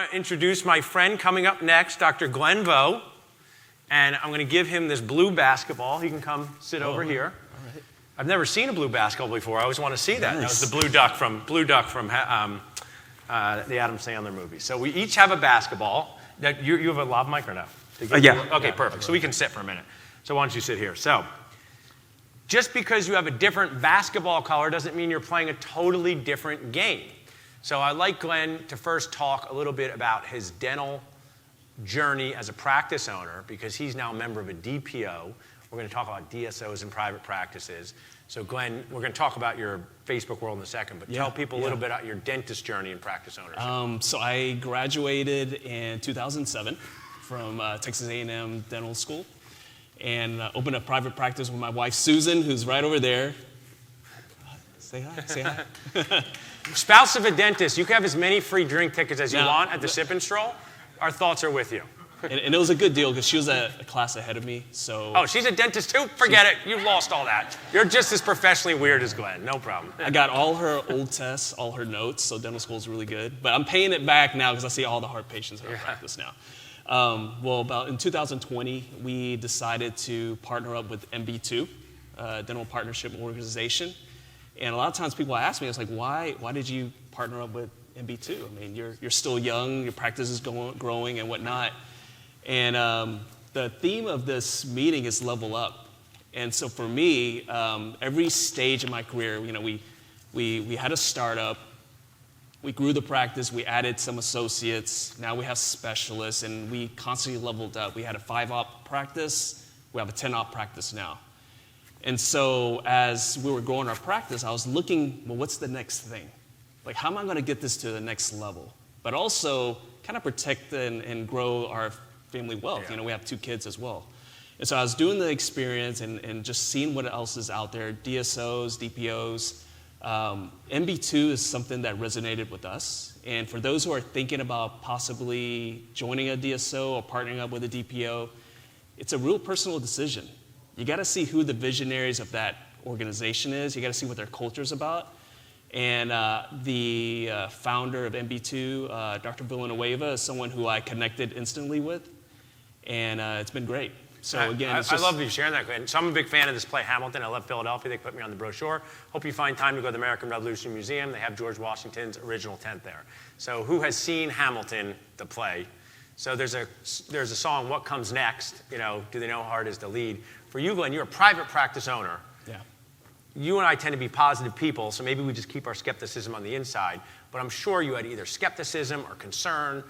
to introduce my friend coming up next, Dr. Glenn Vo. And I'm going to give him this blue basketball. He can come sit over here. All right. I've never seen a blue basketball before. I always want to see that. Nice. That was the blue duck from the Adam Sandler movie. So we each have a basketball. You have a lav mic or no? Yeah. Okay, perfect. So we can sit for a minute. So why don't you sit here? So just because you have a different basketball color doesn't mean you're playing a totally different game. So I'd like Glenn to first talk a little bit about his dental journey as a practice owner, because he's now a member of a DPO. We're going to talk about DSOs and private practices. So Glenn, we're going to talk about your Facebook world in a second, but tell people a little bit about your dentist journey and practice ownership. So I graduated in 2007 from Texas A&M Dental School, and opened a private practice with my wife, Susan, who's right over there. Say hi. Spouse of a dentist, you can have as many free drink tickets as you want at the Sip and Stroll. Our thoughts are with you. and it was a good deal because she was a class ahead of me. So. Oh, she's a dentist too? Forget it. You've lost all that. You're just as professionally weird as Glenn. No problem. I got all her old tests, all her notes, so dental school is really good. But I'm paying it back now because I see all the hard patients in our practice now. About in 2020, we decided to partner up with MB2, Dental Partnership Organization. And a lot of times people ask me, it's like, why did you partner up with MB2? I mean, you're still young, your practice is growing and whatnot. And the theme of this meeting is level up. And so for me, every stage of my career, we had a startup, we grew the practice, we added some associates, now we have specialists, and we constantly leveled up. We had a 5-op practice, we have a 10-op practice now. And so as we were growing our practice, I was looking, well, what's the next thing? Like, how am I going to get this to the next level? But also kind of protect and grow our family wealth. We have 2 kids as well. And so I was doing the experience and just seeing what else is out there, DSOs, DPOs. MB2 is something that resonated with us. And for those who are thinking about possibly joining a DSO or partnering up with a DPO, it's a real personal decision. You got to see who the visionaries of that organization is. You got to see what their culture is about. And the founder of MB2, Dr. Villanueva, is someone who I connected instantly with, and it's been great. So again, I love you sharing that, Glenn. So I'm a big fan of this play, Hamilton. I love Philadelphia. They put me on the brochure. Hope you find time to go to the American Revolution Museum. They have George Washington's original tent there. So who has seen Hamilton, the play? So there's a song, What Comes Next? Do they know how hard it is to lead? For you, Glenn, you're a private practice owner. Yeah. You and I tend to be positive people, so maybe we just keep our skepticism on the inside. But I'm sure you had either skepticism or concern.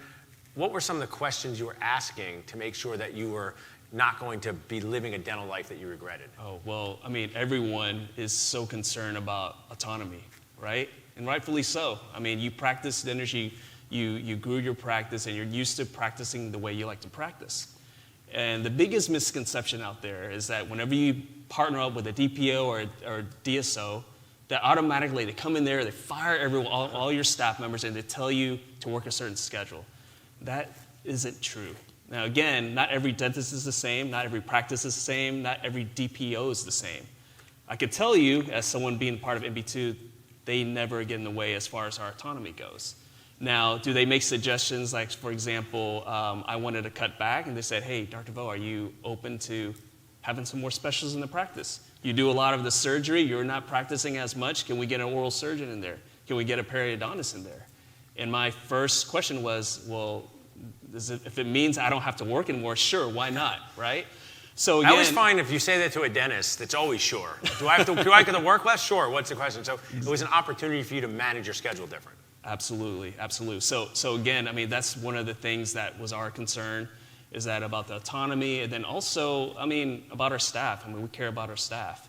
What were some of the questions you were asking to make sure that you were not going to be living a dental life that you regretted? Oh, well, I mean, everyone is so concerned about autonomy, right? And rightfully so. I mean, you practice dentistry, you grew your practice, and you're used to practicing the way you like to practice. And the biggest misconception out there is that whenever you partner up with a DPO or DSO, that automatically they come in there, they fire everyone, all your staff members, and they tell you to work a certain schedule. That isn't true. Now again, not every dentist is the same, not every practice is the same, not every DPO is the same. I could tell you, as someone being part of MB2, they never get in the way as far as our autonomy goes. Now, do they make suggestions like, for example, I wanted to cut back, and they said, hey, Dr. Vo, are you open to having some more specialists in the practice? You do a lot of the surgery, you're not practicing as much, can we get an oral surgeon in there? Can we get a periodontist in there? And my first question was, well, if it means I don't have to work anymore, sure, why not, right? So again, I always find if you say that to a dentist, it's always sure. Do I get to work less? Sure, what's the question? So it was an opportunity for you to manage your schedule different. Absolutely. So again, I mean, that's one of the things that was our concern, is that about the autonomy, and then also, I mean, about our staff. I mean, we care about our staff.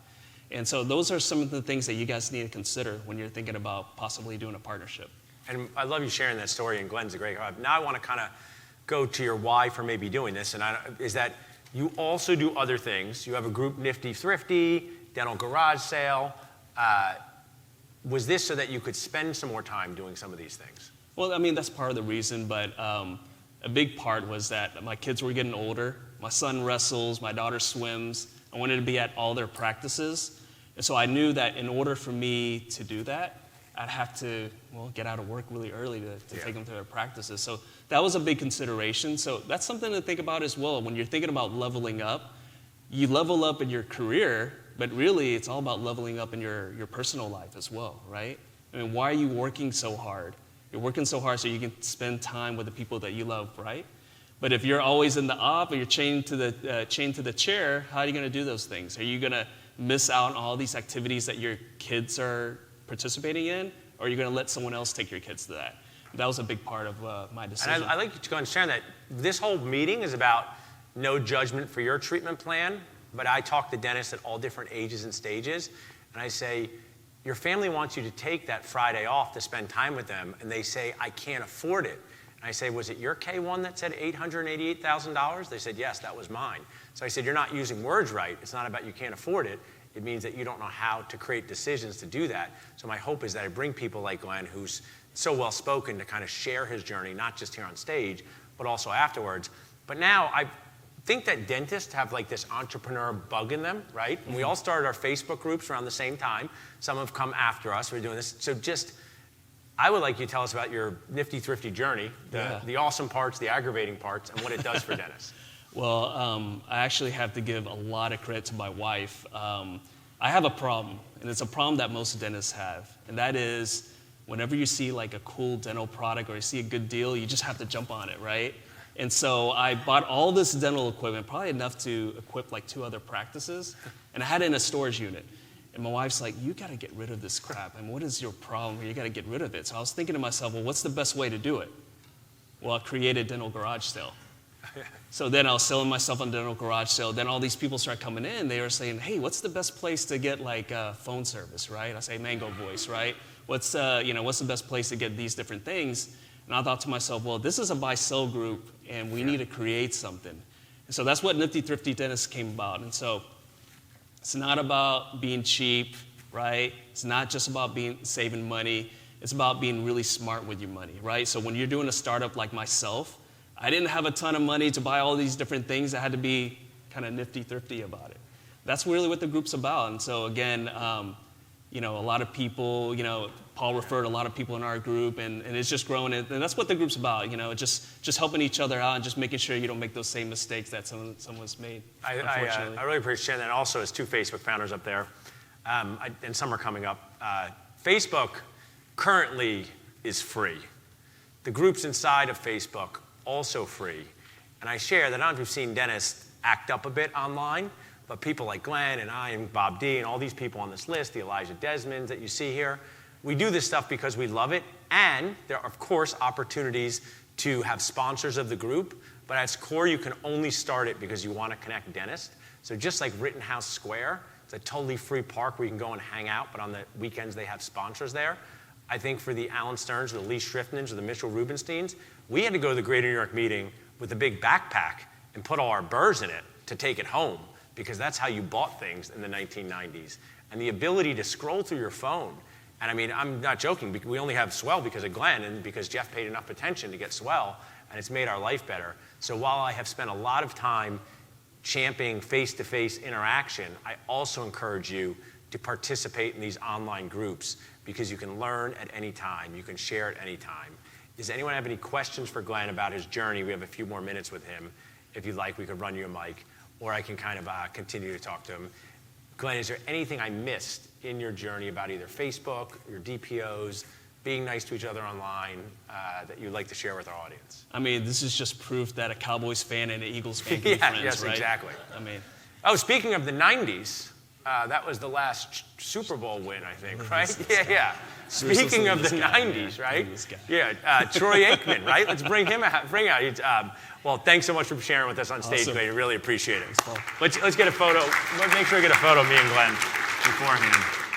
And so those are some of the things that you guys need to consider when you're thinking about possibly doing a partnership. And I love you sharing that story, and Glenn's a great guy. Now I want to kind of go to your why for maybe doing this, and is that you also do other things. You have a group, Nifty Thrifty, dental garage sale. Was this so that you could spend some more time doing some of these things? Well, I mean, that's part of the reason, but a big part was that my kids were getting older. My son wrestles, my daughter swims. I wanted to be at all their practices. And so I knew that in order for me to do that, I'd have to, get out of work really early to take them to their practices. So that was a big consideration. So that's something to think about as well. When you're thinking about leveling up, you level up in your career, but really it's all about leveling up in your personal life as well, right? I mean, why are you working so hard? You're working so hard so you can spend time with the people that you love, right? But if you're always in the op or you're chained to the chair, how are you going to do those things? Are you going to miss out on all these activities that your kids are participating in, or are you going to let someone else take your kids to that? That was a big part of my decision. And I like you to understand that this whole meeting is about no judgment for your treatment plan, but I talk to dentists at all different ages and stages, and I say, your family wants you to take that Friday off to spend time with them, and they say, I can't afford it. And I say, was it your K1 that said $888,000? They said, yes, that was mine. So I said, you're not using words right. It's not about you can't afford it. It means that you don't know how to create decisions to do that. So my hope is that I bring people like Glenn, who's so well-spoken, to kind of share his journey, not just here on stage, but also afterwards. But now I think that dentists have like this entrepreneur bug in them, right? And we all started our Facebook groups around the same time. Some have come after us. We're doing this. So I would like you to tell us about your Nifty Thrifty journey, the awesome parts, the aggravating parts, and what it does for dentists. Well, I actually have to give a lot of credit to my wife. I have a problem, and it's a problem that most dentists have, and that is whenever you see like a cool dental product or you see a good deal, you just have to jump on it, right? And so I bought all this dental equipment, probably enough to equip like 2 other practices, and I had it in a storage unit. And my wife's like, you got to get rid of this crap. I mean, what is your problem? You got to get rid of it. So I was thinking to myself, well, what's the best way to do it? Well, I created a dental garage sale. So then I was selling myself on dental garage sale. Then all these people start coming in. They were saying, hey, what's the best place to get like phone service, right? I say Mango Voice, right? What's the best place to get these different things? And I thought to myself, well, this is a buy-sell group, and we need to create something. And so that's what Nifty Thrifty Dentists came about. And so it's not about being cheap, right? It's not just about saving money. It's about being really smart with your money, right? So when you're doing a startup like myself, I didn't have a ton of money to buy all these different things. I had to be kind of nifty thrifty about it. That's really what the group's about. And so again, a lot of people, Paul referred a lot of people in our group, and it's just growing. And that's what the group's about, just helping each other out and just making sure you don't make those same mistakes that someone's made, unfortunately. I really appreciate that. And also, as 2 Facebook founders up there, and some are coming up, Facebook currently is free. The groups inside of Facebook also free. And I share that I don't know if you've seen dentists act up a bit online, but people like Glenn and I and Bob D and all these people on this list, the Elijah Desmonds that you see here, we do this stuff because we love it. And there are, of course, opportunities to have sponsors of the group, but at its core, you can only start it because you want to connect dentists. So just like Rittenhouse Square, it's a totally free park where you can go and hang out, but on the weekends they have sponsors there. I think for the Alan Stearns, or the Lee Schriftmans, or the Mitchell Rubensteins, we had to go to the Greater New York meeting with a big backpack and put all our burrs in it to take it home, because that's how you bought things in the 1990s. And the ability to scroll through your phone, and I mean, I'm not joking, we only have Swell because of Glenn and because Jeff paid enough attention to get Swell, and it's made our life better. So while I have spent a lot of time championing face-to-face interaction, I also encourage you to participate in these online groups, because you can learn at any time, you can share at any time. Does anyone have any questions for Glenn about his journey? We have a few more minutes with him. If you'd like, we could run you a mic, or I can kind of continue to talk to him. Glenn, is there anything I missed in your journey about either Facebook, your DPOs, being nice to each other online, that you'd like to share with our audience? I mean, this is just proof that a Cowboys fan and an Eagles fan can be friends, yes, right? Exactly. I mean, speaking of the 90s, that was the last Super Bowl win, I think, right? Yeah. Speaking of the 90s, right? Yeah, Troy Aikman, right? Let's bring him out. Well, thanks so much for sharing with us on stage, Glenn. I really appreciate it. Let's get a photo. Let's make sure we get a photo of me and Glenn beforehand.